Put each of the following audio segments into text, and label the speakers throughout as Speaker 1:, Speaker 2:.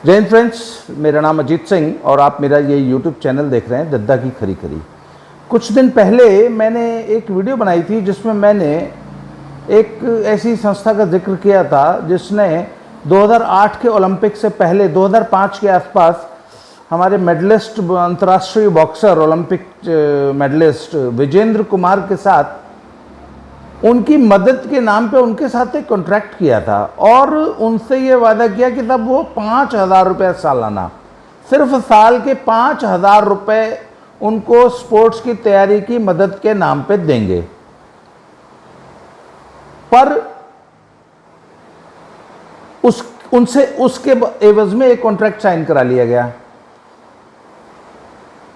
Speaker 1: जय हिंद फ्रेंड्स, मेरा नाम अजीत सिंह और आप मेरा ये यूट्यूब चैनल देख रहे हैं दद्दा की खरी खरी। कुछ दिन पहले मैंने एक वीडियो बनाई थी जिसमें मैंने एक ऐसी संस्था का जिक्र किया था जिसने 2008 के ओलंपिक से पहले 2005 के आसपास हमारे मेडलिस्ट, अंतर्राष्ट्रीय boxer, Olympic medallist Vijender Kumar के साथ उनकी मदद के नाम पे उनके साथ एक कॉन्ट्रैक्ट किया था और उनसे ये वादा किया कि तब वो 5,000 रुपये सालाना, सिर्फ साल के 5,000 रुपये उनको स्पोर्ट्स की तैयारी की मदद के नाम पे देंगे। पर उनसे उसके एवज में एक कॉन्ट्रैक्ट साइन करा लिया गया।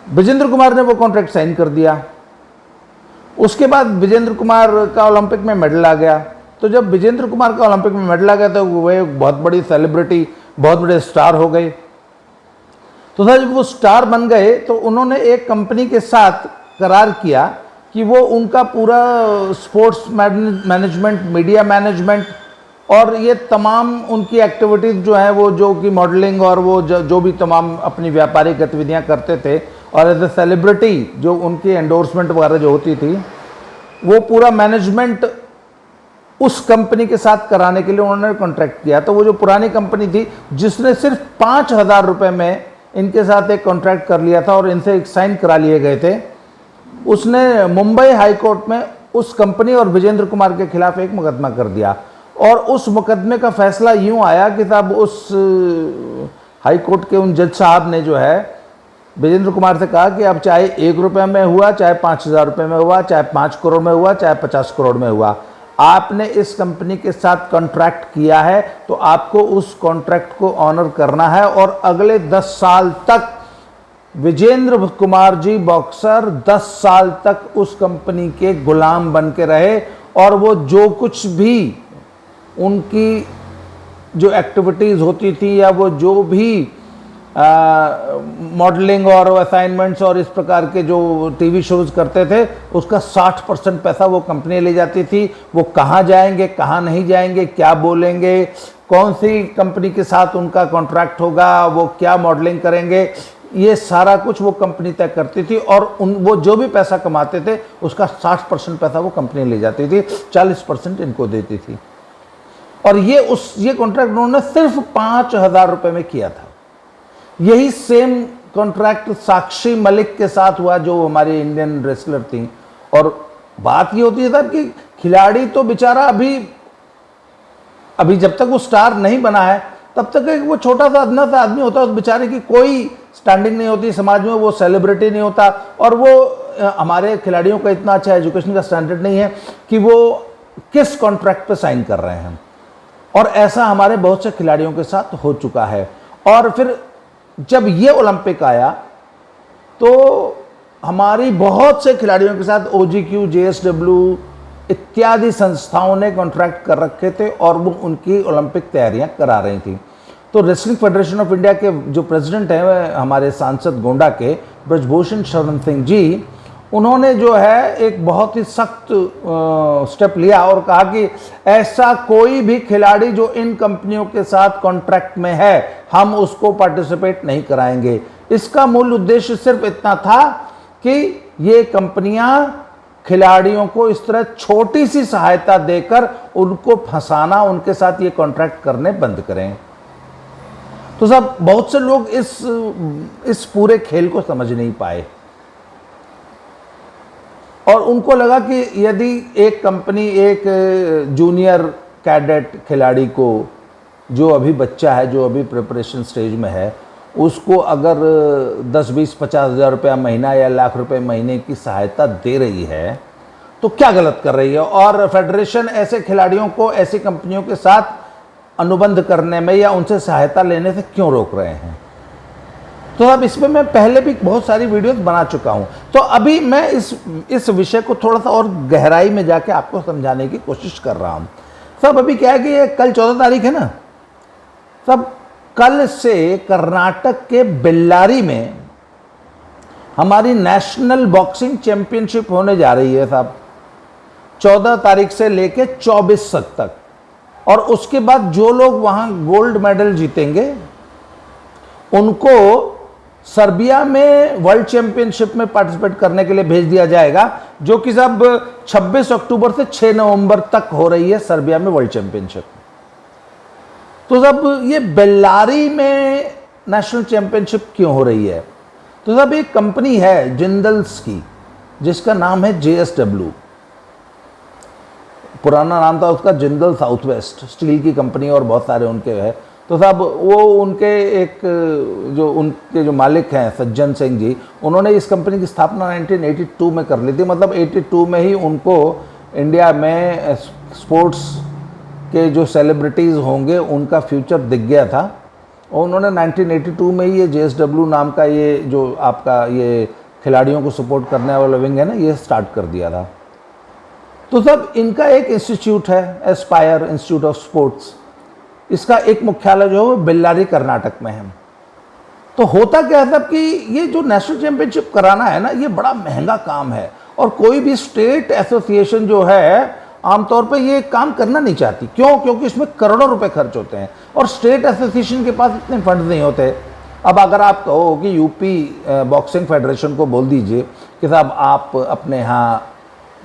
Speaker 1: विजेंद्र कुमार ने वो कॉन्ट्रैक्ट साइन कर दिया। उसके बाद विजेंद्र कुमार का ओलंपिक में मेडल आ गया। तो जब विजेंद्र कुमार का ओलंपिक में मेडल आ गया तो वे बहुत बड़ी सेलिब्रिटी, बहुत बड़े स्टार हो गए। तो जब वो स्टार बन गए तो उन्होंने एक कंपनी के साथ करार किया कि वो उनका पूरा स्पोर्ट्स मैनेजमेंट, मीडिया मैनेजमेंट और ये तमाम उनकी एक्टिविटीज़ जो है, वो जो कि मॉडलिंग और वो जो भी तमाम अपनी व्यापारिक गतिविधियां करते थे और एज ए सेलिब्रिटी जो उनकी एंडोर्समेंट वगैरह जो होती थी, वो पूरा मैनेजमेंट उस कंपनी के साथ कराने के लिए उन्होंने कॉन्ट्रैक्ट किया। तो वो जो पुरानी कंपनी थी जिसने सिर्फ 5,000 रुपये में इनके साथ एक कॉन्ट्रैक्ट कर लिया था और इनसे एक साइन करा लिए गए थे, उसने मुंबई हाई कोर्ट में उस कंपनी और विजेंद्र कुमार के खिलाफ एक मुकदमा कर दिया। और उस मुकदमे का फैसला यूं आया कि तब उस हाई कोर्ट के उन जज साहब ने जो है विजेंद्र कुमार से कहा कि अब चाहे 1 रुपये में हुआ, चाहे 5,000 रुपये में हुआ, चाहे 5 करोड़ में हुआ, चाहे 50 करोड़ में हुआ, आपने इस कंपनी के साथ कॉन्ट्रैक्ट किया है तो आपको उस कॉन्ट्रैक्ट को ऑनर करना है और अगले 10 साल तक विजेंद्र कुमार जी बॉक्सर 10 साल तक उस कंपनी के गुलाम बन के रहे और वो जो कुछ भी उनकी जो एक्टिविटीज़ होती थी या वो जो भी मॉडलिंग और असाइनमेंट्स और इस प्रकार के जो टीवी शोज़ करते थे, उसका 60% पैसा वो कंपनी ले जाती थी। वो कहाँ जाएंगे, कहाँ नहीं जाएंगे, क्या बोलेंगे, कौन सी कंपनी के साथ उनका कॉन्ट्रैक्ट होगा, वो क्या मॉडलिंग करेंगे, ये सारा कुछ वो कंपनी तय करती थी। और वो जो भी पैसा कमाते थे उसका 60% पैसा वो कंपनी ले जाती थी, 40% इनको देती थी। और ये कॉन्ट्रैक्ट उन्होंने सिर्फ 5,000 रुपये में किया था। यही सेम कॉन्ट्रैक्ट साक्षी मलिक के साथ हुआ जो हमारी इंडियन रेसलर थी। और बात ये होती है साहब कि खिलाड़ी तो बेचारा अभी जब तक वो स्टार नहीं बना है तब तक एक वो छोटा सा अदना सा आदमी होता है, उस बेचारे की कोई स्टैंडिंग नहीं होती समाज में, वो सेलिब्रिटी नहीं होता। और वो हमारे खिलाड़ियों का इतना अच्छा एजुकेशन का स्टैंडर्ड नहीं है कि वो किस कॉन्ट्रैक्ट पे साइन कर रहे हैं। और ऐसा हमारे बहुत से खिलाड़ियों के साथ हो चुका है। और फिर जब ये ओलंपिक आया तो हमारी बहुत से खिलाड़ियों के साथ OGQ, JSW इत्यादि संस्थाओं ने कॉन्ट्रैक्ट कर रखे थे और वो उनकी ओलंपिक तैयारियां करा रही थी। तो रेसलिंग फेडरेशन ऑफ इंडिया के जो प्रेसिडेंट हैं हमारे सांसद गोंडा के ब्रजभूषण शरण सिंह जी, उन्होंने जो है एक बहुत ही सख्त स्टेप लिया और कहा कि ऐसा कोई भी खिलाड़ी जो इन कंपनियों के साथ कॉन्ट्रैक्ट में है, हम उसको पार्टिसिपेट नहीं कराएंगे। इसका मूल उद्देश्य सिर्फ इतना था कि ये कंपनियां खिलाड़ियों को इस तरह छोटी सी सहायता देकर उनको फंसाना, उनके साथ ये कॉन्ट्रैक्ट करने बंद करें। तो सब बहुत से लोग इस पूरे खेल को समझ नहीं पाए और उनको लगा कि यदि एक कंपनी एक जूनियर कैडेट खिलाड़ी को, जो अभी बच्चा है, जो अभी प्रिपरेशन स्टेज में है, उसको अगर 10, 20, 50 हज़ार रुपया महीना या लाख रुपए महीने की सहायता दे रही है तो क्या गलत कर रही है। और फेडरेशन ऐसे खिलाड़ियों को ऐसी कंपनियों के साथ अनुबंध करने में या उनसे सहायता लेने से क्यों रोक रहे हैं। तो अब इसमें मैं पहले भी बहुत सारी वीडियोस बना चुका हूं। तो अभी मैं इस विषय को थोड़ा सा और गहराई में जाके आपको समझाने की कोशिश कर रहा हूं। सब अभी क्या है कि ये कल 14 तारीख है ना, सब कल से कर्नाटक के बेल्लारी में हमारी नेशनल बॉक्सिंग चैंपियनशिप होने जा रही है साहब, 14 तारीख से लेके 24 तक। और उसके बाद जो लोग वहां गोल्ड मेडल जीतेंगे उनको सर्बिया में वर्ल्ड चैंपियनशिप में पार्टिसिपेट करने के लिए भेज दिया जाएगा, जो कि सब 26 अक्टूबर से 6 नवंबर तक हो रही है सर्बिया में वर्ल्ड चैंपियनशिप। तो सब ये बेल्लारी में नेशनल चैंपियनशिप क्यों हो रही है? तो सब एक कंपनी है जिंदल्स की, जिसका नाम है JSW। पुराना नाम था उसका जिंदल साउथ वेस्ट, स्टील की कंपनी और बहुत सारे उनके है। तो साहब वो उनके एक उनके जो मालिक हैं सज्जन सिंह जी, उन्होंने इस कंपनी की स्थापना 1982 में कर ली थी। मतलब 82 में ही उनको इंडिया में स्पोर्ट्स के जो सेलिब्रिटीज़ होंगे उनका फ्यूचर दिख गया था, और उन्होंने 1982 में ही ये JSW नाम का ये जो आपका ये खिलाड़ियों को सपोर्ट करने वाला विंग है ना, ये स्टार्ट कर दिया था। तो सब इनका एक इंस्टीट्यूट है एस्पायर इंस्टीट्यूट ऑफ स्पोर्ट्स, इसका एक मुख्यालय जो है बेल्लारी कर्नाटक में है। तो होता क्या है साहब कि ये जो नेशनल चैंपियनशिप कराना है ना, ये बड़ा महंगा काम है, और कोई भी स्टेट एसोसिएशन जो है आमतौर पे ये काम करना नहीं चाहती। क्यों? क्योंकि इसमें करोड़ों रुपए खर्च होते हैं और स्टेट एसोसिएशन के पास इतने फंड नहीं होते। अब अगर आप कहो कि यूपी बॉक्सिंग फेडरेशन को बोल दीजिए कि साहब आप अपने यहाँ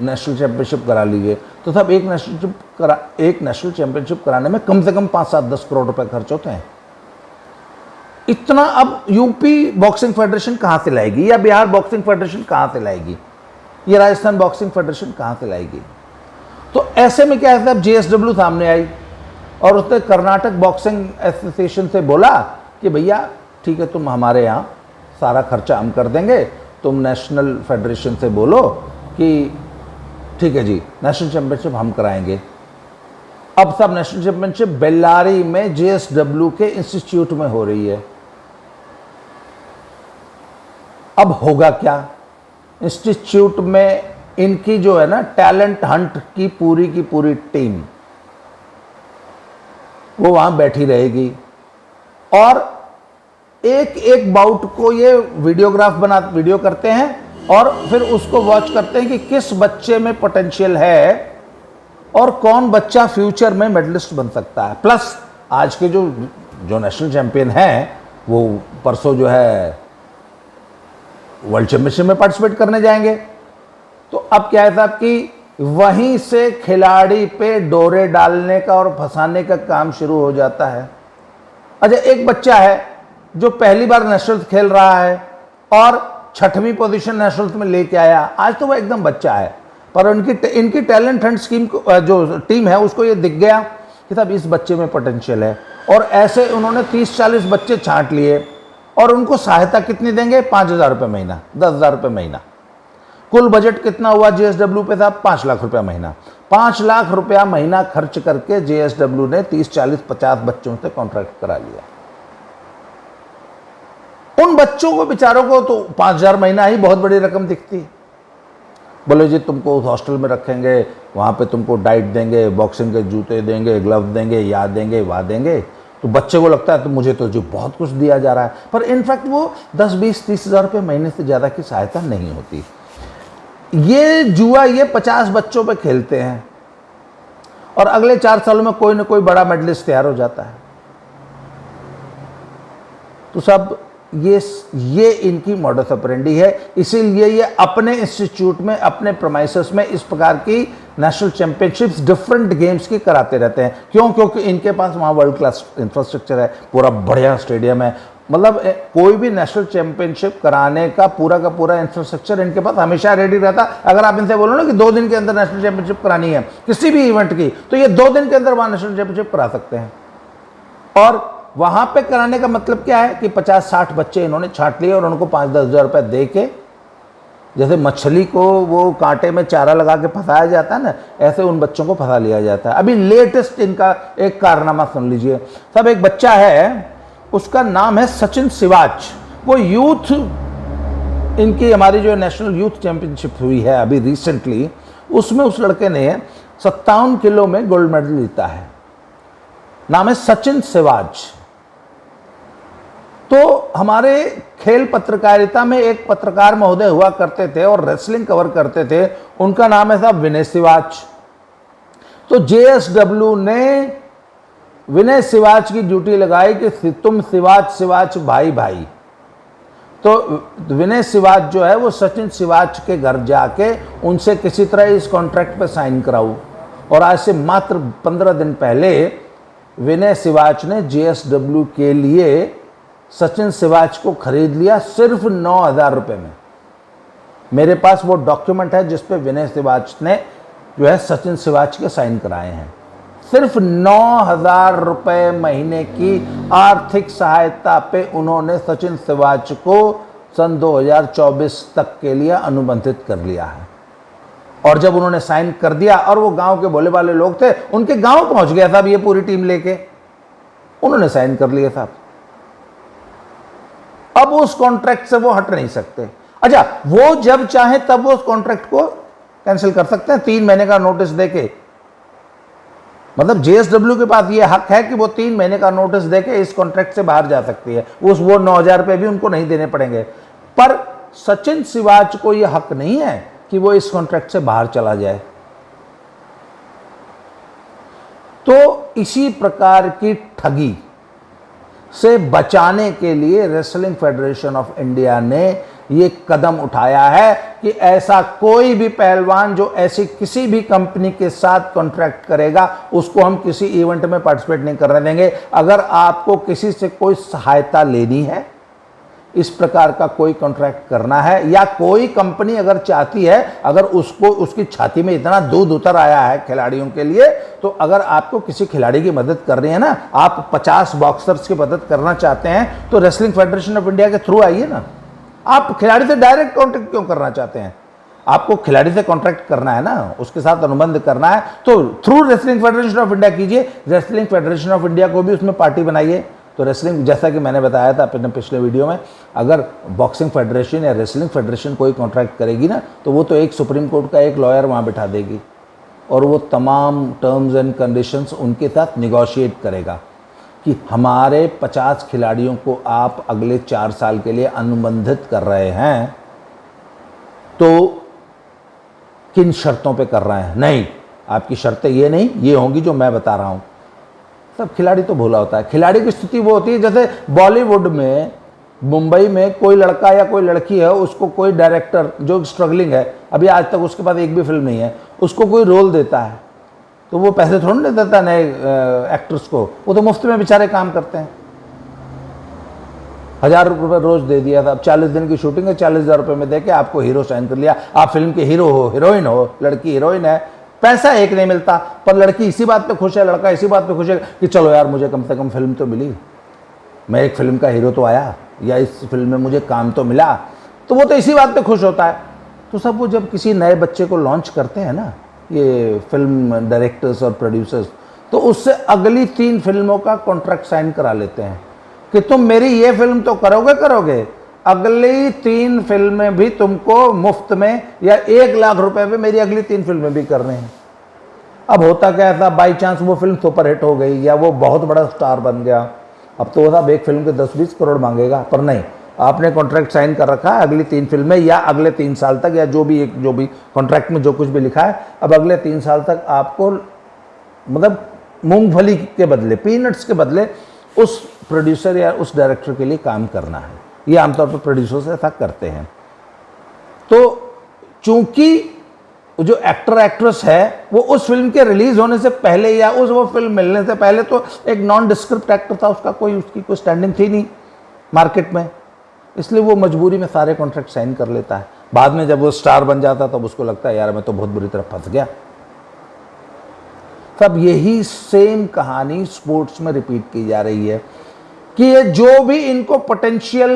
Speaker 1: नेशनल चैंपियनशिप करा लीजिए, तो साहब एक नेशनल चैंपियनशिप कराने में कम से कम 5-7-10 करोड़ रुपए खर्च होते हैं। इतना अब यूपी बॉक्सिंग फेडरेशन कहाँ से लाएगी, या बिहार बॉक्सिंग फेडरेशन कहाँ से लाएगी, या राजस्थान बॉक्सिंग फेडरेशन कहाँ से लाएगी? तो ऐसे में क्या है साहब, JSW सामने आई और उसने कर्नाटक बॉक्सिंग एसोसिएशन से बोला कि भैया ठीक है, तुम हमारे यहाँ सारा खर्चा हम कर देंगे, तुम नेशनल फेडरेशन से बोलो कि ठीक है जी नेशनल चैंपियनशिप हम कराएंगे। अब सब नेशनल चैंपियनशिप बेल्लारी में JSW के इंस्टीट्यूट में हो रही है। अब होगा क्या, इंस्टीट्यूट में इनकी जो है ना टैलेंट हंट की पूरी टीम वो वहां बैठी रहेगी, और एक एक बाउट को ये वीडियो करते हैं और फिर उसको वॉच करते हैं कि किस बच्चे में पोटेंशियल है और कौन बच्चा फ्यूचर में मेडलिस्ट बन सकता है। प्लस आज के जो नेशनल चैंपियन हैं वो परसों जो है वर्ल्ड चैंपियनशिप में पार्टिसिपेट करने जाएंगे। तो अब क्या है साहब कि वहीं से खिलाड़ी पे डोरे डालने का और फंसाने का काम शुरू हो जाता है। अच्छा, एक बच्चा है जो पहली बार नेशनल्स खेल रहा है और 6वीं पोजीशन नेशनल्स में लेके आया, आज तो वो एकदम बच्चा है, पर इनकी टैलेंट हंट स्कीम जो टीम है उसको ये दिख गया कि साहब इस बच्चे में पोटेंशियल है, और ऐसे उन्होंने 30-40 बच्चे छांट लिए और उनको सहायता कितनी देंगे, 5,000 रुपये महीना, 10,000 रुपये महीना। कुल बजट कितना हुआ JSW पे साहब, 5 लाख रुपया महीना। 5 लाख रुपया महीना खर्च करके JSW ने 30-40-50 बच्चों से कॉन्ट्रैक्ट करा लिया। उन बच्चों को बेचारों को तो 5,000 महीना ही बहुत बड़ी रकम दिखती। बोले जी तुमको उस हॉस्टल में रखेंगे, वहाँ पे तुमको डाइट देंगे, बॉक्सिंग के जूते देंगे, ग्लव देंगे, या देंगे वहाँ देंगे। तो बच्चे को लगता है तो मुझे तो जो बहुत कुछ दिया जा रहा है, पर इनफैक्ट वो 10-20-30,000 रुपये महीने से ज़्यादा की सहायता नहीं होती। ये जुआ ये 50 बच्चों पे खेलते हैं और अगले 4 सालों में कोई ना कोई बड़ा मेडलिस्ट तैयार हो जाता है। तो सब ये इनकी मॉडस ऑपरेंडी है। इसीलिए ये अपने इंस्टीट्यूट में, अपने प्रोमाइसेस में इस प्रकार की नेशनल चैंपियनशिप्स डिफरेंट गेम्स की कराते रहते हैं। क्यों? क्योंकि इनके पास वहाँ वर्ल्ड क्लास इंफ्रास्ट्रक्चर है, पूरा बढ़िया स्टेडियम है। मतलब कोई भी नेशनल चैंपियनशिप कराने का पूरा इंफ्रास्ट्रक्चर इनके पास हमेशा रेडी रहता। अगर आप इनसे बोलो ना कि 2 दिन के अंदर नेशनल चैंपियनशिप करानी है किसी भी इवेंट की, तो ये 2 दिन के अंदर वहाँ नेशनल चैंपियनशिप करा सकते हैं। और वहां पे कराने का मतलब क्या है कि 50-60 बच्चे इन्होंने छांट लिए और उनको 5-10 हज़ार रुपये दे के, जैसे मछली को वो कांटे में चारा लगा के फंसाया जाता है ना, ऐसे उन बच्चों को फंसा लिया जाता है। अभी लेटेस्ट इनका एक कारनामा सुन लीजिए। सब एक बच्चा है, उसका नाम है सचिन सिवाच। वो यूथ, इनकी हमारी जो नेशनल यूथ चैंपियनशिप हुई है अभी रिसेंटली, उसमें उस लड़के ने 57 किलो में गोल्ड मेडल जीता है। नाम है सचिन सिवाच। तो हमारे खेल पत्रकारिता में एक पत्रकार महोदय हुआ करते थे और रेसलिंग कवर करते थे, उनका नाम है साहब विनय सिवाच। तो JSW ने विनय सिवाच की ड्यूटी लगाई कि तुम सिवाच भाई भाई। तो विनय सिवाच जो है वो सचिन सिवाच के घर जाके उनसे किसी तरह इस कॉन्ट्रैक्ट पे साइन कराऊं। और आज से मात्र 15 दिन पहले विनय सिवाच ने JSW के लिए सचिन सिवाच को खरीद लिया सिर्फ 9,000 रुपये में। मेरे पास वो डॉक्यूमेंट है जिसपे विनय सिवाच ने जो है सचिन सिवाच के साइन कराए हैं। सिर्फ 9,000 रुपये महीने की आर्थिक सहायता पे उन्होंने सचिन सिवाच को सन 2024 तक के लिए अनुबंधित कर लिया है। और जब उन्होंने साइन कर दिया और वो गांव के भोले वाले लोग थे, उनके गांव पहुंच गया साहब ये पूरी टीम लेके, उन्होंने साइन कर लिया साहब। अब उस कॉन्ट्रैक्ट से वो हट नहीं सकते। अच्छा, वो जब चाहे तब वो उस कॉन्ट्रैक्ट को कैंसिल कर सकते हैं 3 महीने का नोटिस देके। मतलब JSW के पास ये हक है कि वो 3 महीने का नोटिस देके इस कॉन्ट्रैक्ट से बाहर जा सकती है। वो 9,000 रुपये भी उनको नहीं देने पड़ेंगे। पर सचिन सिवाच को ये हक नहीं है कि वो इस कॉन्ट्रैक्ट से बाहर चला जाए। तो इसी प्रकार की ठगी से बचाने के लिए रेसलिंग फेडरेशन ऑफ इंडिया ने ये कदम उठाया है कि ऐसा कोई भी पहलवान जो ऐसी किसी भी कंपनी के साथ कॉन्ट्रैक्ट करेगा उसको हम किसी इवेंट में पार्टिसिपेट नहीं करने देंगे। अगर आपको किसी से कोई सहायता लेनी है, इस प्रकार का कोई कॉन्ट्रैक्ट करना है, या कोई कंपनी अगर चाहती है, अगर उसको उसकी छाती में इतना दूध उतर आया है खिलाड़ियों के लिए, तो अगर आपको किसी खिलाड़ी की मदद करनी है ना, आप 50 बॉक्सर्स की मदद करना चाहते हैं तो रेसलिंग फेडरेशन ऑफ इंडिया के थ्रू आइए ना। आप खिलाड़ी से डायरेक्ट कॉन्ट्रैक्ट क्यों करना चाहते हैं? आपको खिलाड़ी से कॉन्ट्रैक्ट करना है ना, उसके साथ अनुबंध करना है तो through wrestling federation of India कीजिए। रेसलिंग फेडरेशन ऑफ इंडिया को भी उसमें पार्टी बनाइए। तो रेसलिंग, जैसा कि मैंने बताया था अपने पिछले वीडियो में, अगर बॉक्सिंग फेडरेशन या रेसलिंग फेडरेशन कोई कॉन्ट्रैक्ट करेगी ना, तो वो तो एक सुप्रीम कोर्ट का एक लॉयर वहाँ बिठा देगी और वो तमाम टर्म्स एंड कंडीशंस उनके साथ निगोशिएट करेगा कि हमारे 50 खिलाड़ियों को आप अगले 4 साल के लिए अनुबंधित कर रहे हैं, तो किन शर्तों पे कर रहे हैं। नहीं, आपकी शर्तें ये नहीं, ये होंगी जो मैं बता रहा हूँ। सब खिलाड़ी तो भोला होता है। खिलाड़ी की स्थिति वो होती है जैसे बॉलीवुड में, मुंबई में कोई लड़का या कोई लड़की है, उसको कोई डायरेक्टर जो स्ट्रगलिंग है, अभी आज तक उसके पास एक भी फिल्म नहीं है, उसको कोई रोल देता है तो वो पैसे थोड़ा नहीं देता नए एक्टर्स को, वो तो मुफ्त में बेचारे काम करते हैं। 1,000 रुपये रोज दे दिया था, अब 40 दिन की शूटिंग है, 40,000 रुपये में देके आपको हीरो साइन कर लिया। आप फिल्म के हीरो हो, हीरोइन हो, लड़की हीरोइन है, पैसा एक नहीं मिलता, पर लड़की इसी बात पे खुश है, लड़का इसी बात पे खुश है कि चलो यार मुझे कम से कम फिल्म तो मिली, मैं एक फिल्म का हीरो तो आया, या इस फिल्म में मुझे काम तो मिला, तो वो तो इसी बात पे खुश होता है। तो सब वो जब किसी नए बच्चे को लॉन्च करते हैं ना, ये फिल्म डायरेक्टर्स और प्रोड्यूसर्स, तो उससे अगली 3 फिल्मों का कॉन्ट्रैक्ट साइन करा लेते हैं कि तुम मेरी ये फिल्म तो करोगे, अगली 3 फिल्में भी तुमको मुफ्त में या 1 लाख रुपए में मेरी अगली 3 फिल्में भी करने हैं। अब होता क्या था, बाई चांस वो फिल्म सुपर हिट हो गई या वो बहुत बड़ा स्टार बन गया, अब तो साहब एक फिल्म के 10-20 करोड़ मांगेगा। पर नहीं, आपने कॉन्ट्रैक्ट साइन कर रखा है अगली 3 फिल्में या अगले 3 साल तक, या जो भी कॉन्ट्रैक्ट में जो कुछ भी लिखा है, अब अगले 3 साल तक आपको मतलब मूंगफली के बदले, पीनट्स के बदले उस प्रोड्यूसर या उस डायरेक्टर के लिए काम करना है। ये आमतौर पर प्रोड्यूसर्स ऐसा करते हैं। तो चूंकि जो एक्टर एक्ट्रेस है वो उस फिल्म के रिलीज होने से पहले या वो फिल्म मिलने से पहले तो एक नॉन डिस्क्रिप्ट एक्टर था, उसकी कोई स्टैंडिंग थी नहीं मार्केट में, इसलिए वो मजबूरी में सारे कॉन्ट्रैक्ट साइन कर लेता है। बाद में जब वो स्टार बन जाता तब उसको लगता है यार मैं तो बहुत बुरी तरह फंस गया। तब यही सेम कहानी स्पोर्ट्स में रिपीट की जा रही है कि ये जो भी इनको पोटेंशियल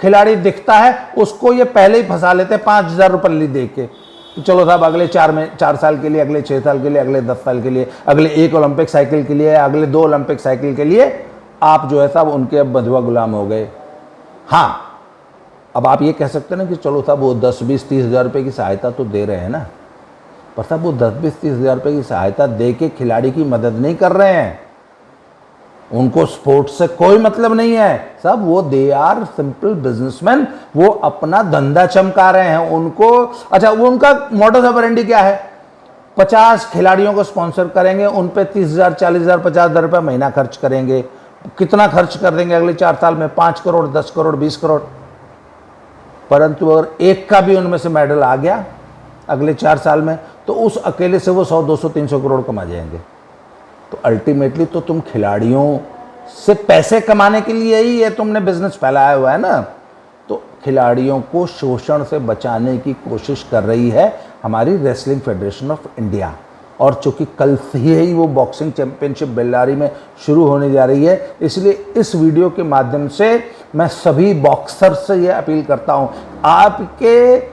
Speaker 1: खिलाड़ी दिखता है उसको ये पहले ही फंसा लेते हैं 5,000 रुपये दे के कि चलो साहब अगले 4 साल के लिए, अगले 6 साल के लिए, अगले 10 साल के लिए, अगले 1 ओलंपिक साइकिल के लिए, अगले 2 ओलंपिक साइकिल के लिए आप जो है साहब उनके अब बंधुआ गुलाम हो गए। हाँ, अब आप ये कह सकते हैं ना कि चलो साहब वो 10, 20, 30 हज़ार रुपये की सहायता तो दे रहे हैं ना, पर साहब वो 10, 20, 30 हज़ार रुपये की सहायता दे के खिलाड़ी की मदद नहीं कर रहे हैं। उनको स्पोर्ट्स से कोई मतलब नहीं है सब, वो दे आर सिंपल बिजनेसमैन, वो अपना धंधा चमका रहे हैं। उनको अच्छा, वो उनका मॉडस ऑपरेंडी क्या है 50 खिलाड़ियों को स्पॉन्सर करेंगे, उन पे 30,000, 40,000, 50,000 रुपये महीना खर्च करेंगे। कितना खर्च कर देंगे अगले 4 साल में? 5 करोड़, 10 करोड़, 20 करोड़। परंतु अगर एक का भी उनमें से मेडल आ गया अगले 4 साल में, तो उस अकेले से वो 100, 200, 300 करोड़ कमा जाएंगे। तो अल्टीमेटली तो तुम खिलाड़ियों से पैसे कमाने के लिए ही ये तुमने बिजनेस फैलाया हुआ है ना। तो खिलाड़ियों को शोषण से बचाने की कोशिश कर रही है हमारी रेसलिंग फेडरेशन ऑफ इंडिया। और चूंकि कल से ही वो बॉक्सिंग चैंपियनशिप बेल्लारी में शुरू होने जा रही है, इसलिए इस वीडियो के माध्यम से मैं सभी बॉक्सर से ये अपील करता हूं, आपके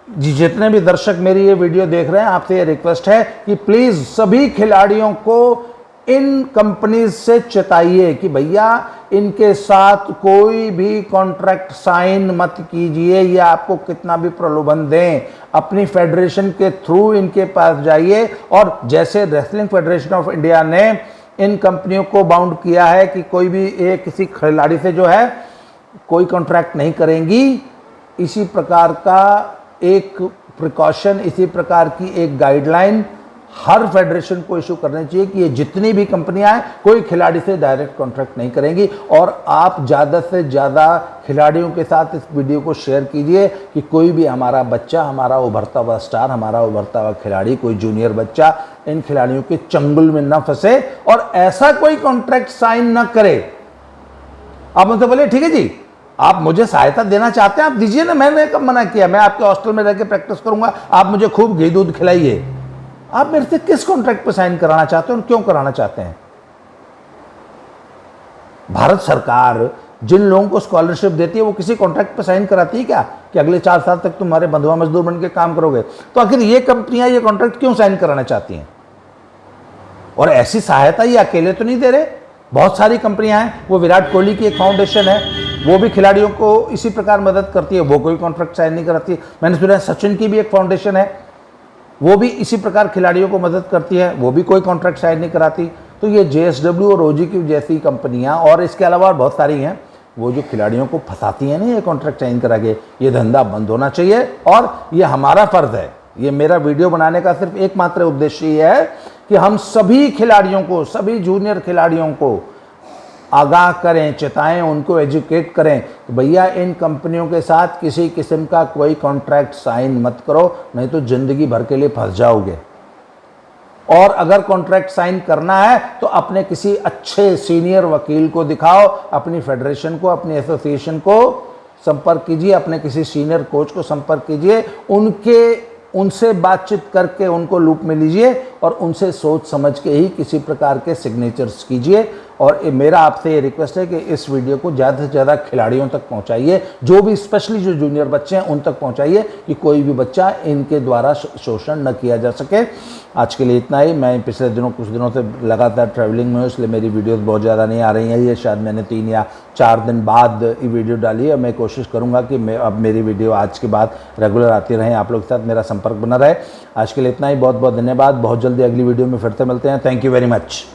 Speaker 1: जितने भी दर्शक मेरी ये वीडियो देख रहे हैं, आपसे ये रिक्वेस्ट है कि प्लीज सभी खिलाड़ियों को इन कंपनीज से चेताइए कि भैया इनके साथ कोई भी कॉन्ट्रैक्ट साइन मत कीजिए, या आपको कितना भी प्रलोभन दें, अपनी फेडरेशन के थ्रू इनके पास जाइए। और जैसे रेसलिंग फेडरेशन ऑफ इंडिया ने इन कंपनियों को बाउंड किया है कि कोई भी किसी खिलाड़ी से जो है कोई कॉन्ट्रैक्ट नहीं करेंगी, इसी प्रकार का एक प्रिकॉशन, इसी प्रकार की एक गाइडलाइन हर फेडरेशन को इशू करनी चाहिए कि ये जितनी भी कंपनियां हैं कोई खिलाड़ी से डायरेक्ट कॉन्ट्रैक्ट नहीं करेंगी। और आप ज़्यादा से ज़्यादा खिलाड़ियों के साथ इस वीडियो को शेयर कीजिए कि कोई भी हमारा बच्चा, हमारा उभरता हुआ स्टार, हमारा उभरता हुआ खिलाड़ी, कोई जूनियर बच्चा इन खिलाड़ियों के चंगुल में न फंसे और ऐसा कोई कॉन्ट्रैक्ट साइन न करे। आप मुझसे बोले ठीक है जी, आप मुझे सहायता देना चाहते हैं, आप दीजिए ना, मैंने कब मना किया? मैं आपके हॉस्टल में रहकर प्रैक्टिस करूंगा, आप मुझे खूब घी दूध खिलाइए। आप मेरे से किस कॉन्ट्रैक्ट पर साइन कराना चाहते हैं और क्यों कराना चाहते हैं? भारत सरकार जिन लोगों को स्कॉलरशिप देती है वो किसी कॉन्ट्रैक्ट पर साइन कराती है क्या कि अगले 4 साल तक तुम्हारे बंधुआ मजदूर बन के काम करोगे? तो आखिर ये कंपनियां ये कॉन्ट्रैक्ट क्यों साइन कराना चाहती हैं? और ऐसी सहायता ये अकेले तो नहीं दे रहे, बहुत सारी कंपनियां हैं। वो विराट कोहली की एक फाउंडेशन है, वो भी खिलाड़ियों को इसी प्रकार मदद करती है, वो कोई कॉन्ट्रैक्ट साइन नहीं कराती। मैंने सुना है सचिन की भी एक फाउंडेशन है, वो भी इसी प्रकार खिलाड़ियों को मदद करती है, वो भी कोई कॉन्ट्रैक्ट साइन नहीं कराती। तो ये JSW और OG की जैसी कंपनियां और इसके अलावा बहुत सारी हैं, वो जो खिलाड़ियों को फंसाती हैं ना ये कॉन्ट्रैक्ट साइन करा के, ये धंधा बंद होना चाहिए। और ये हमारा फर्ज है, ये मेरा वीडियो बनाने का सिर्फ एकमात्र उद्देश्य ये है कि हम सभी खिलाड़ियों को, सभी जूनियर खिलाड़ियों को आगाह करें, चेताएं, उनको एजुकेट करें कि भैया इन कंपनियों के साथ किसी किस्म का कोई कॉन्ट्रैक्ट साइन मत करो, नहीं तो जिंदगी भर के लिए फंस जाओगे। और अगर कॉन्ट्रैक्ट साइन करना है तो अपने किसी अच्छे सीनियर वकील को दिखाओ, अपनी फेडरेशन को, अपनी एसोसिएशन को संपर्क कीजिए, अपने किसी सीनियर कोच को संपर्क कीजिए, उनसे बातचीत करके उनको लूप में लीजिए और उनसे सोच समझ के ही किसी प्रकार के सिग्नेचर्स कीजिए। और मेरा आपसे ये रिक्वेस्ट है कि इस वीडियो को ज़्यादा से ज़्यादा खिलाड़ियों तक पहुंचाइए, जो भी स्पेशली जो जूनियर बच्चे हैं उन तक पहुंचाइए कि कोई भी बच्चा इनके द्वारा शोषण न किया जा सके। आज के लिए इतना ही। मैं पिछले कुछ दिनों से लगातार ट्रैवलिंग में हूँ, इसलिए मेरी वीडियोस बहुत ज़्यादा नहीं आ रही हैं। ये शायद मैंने 3 या 4 दिन बाद ये वीडियो डाली है। मैं कोशिश करूँगा कि अब मेरी वीडियो आज के बाद रेगुलर आती रहें, आप लोग के साथ मेरा संपर्क बना रहे। आज के लिए इतना ही, बहुत बहुत धन्यवाद। बहुत जल्दी अगली वीडियो में फिर से मिलते हैं। Thank you very much.